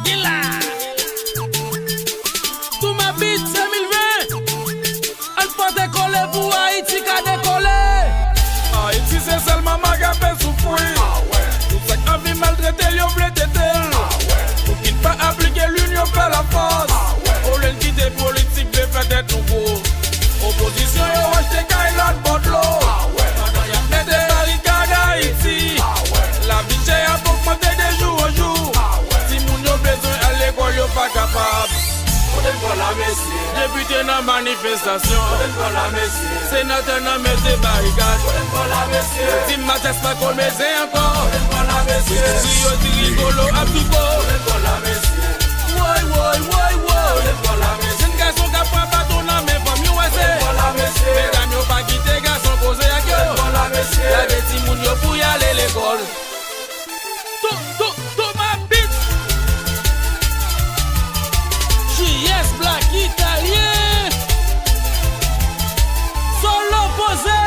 Gila. Tout ma bite, c'est 1020. Elle pas décoller pour Haïti qu'a décollé. Haïti c'est seulement ma gapé souffrir. Tout ça qui a vu maltraiter, yon vle tétel. Pour qu'il pas appliquer l'union fait la force. Au l'entité politique de fait être nouveau. Opposition yon acheté Kailot Bodlo. Mets des barricades à Haïti. La vie chère a augmenté de jour en jour. Si moun yon besoin à l'école yon pas capable. Député dans manifestation, sénateur dans mes barricades. Si ma tête pas comme c'est encore. Si yo di rigolo à tout go. Woy woy woy woy. Jeune garçon qui prend bâton dans mes femmes yo c'est. Mesdames yo pas quitter garçon poser à yo. Y'a des petits moun yo pour y aller l'école. JS Black Italien. Solo posé.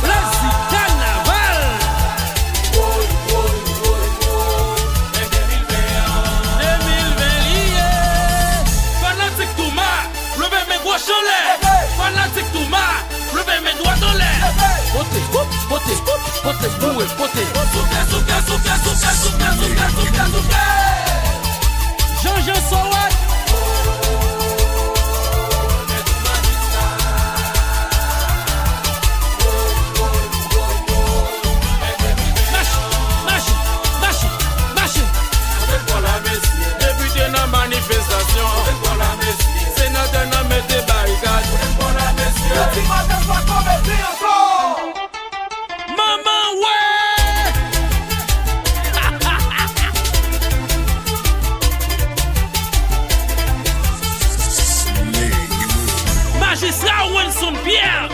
Lazy Carnaval. 2020 lié. Fanatique Touma, levez mes gros cholets. Fanatique Touma, levez mes doigts dans l'air. Poté, poté, poté, boué, poté. Jean-Jean Sowat. Marche. Député dans manifestation. Sénateur dans mes barricades. Maman, ouais. Magistrat Wilson Pierre.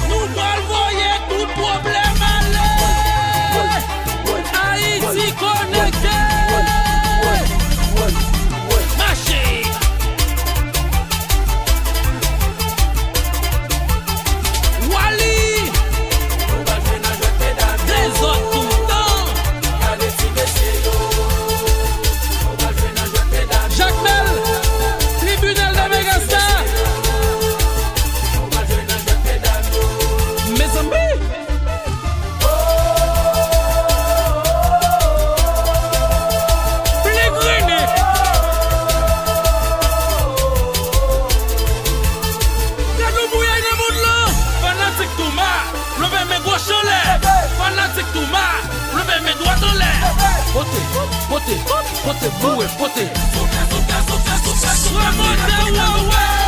Nous allons voyer tout problème aller. Haïti connecté. Marché. Wally. Des autres tout le temps. Jacques Mel. Tribunal de Megastar. Mes amis. Pellegrini. Regarde-nous bouiller les mots de l'eau. Fanatique Touma, levez mes gros cholets. Fanatique Touma, levez mes doigts dans l'air. Poté, boué, poté. Remontez, ouais, ouais.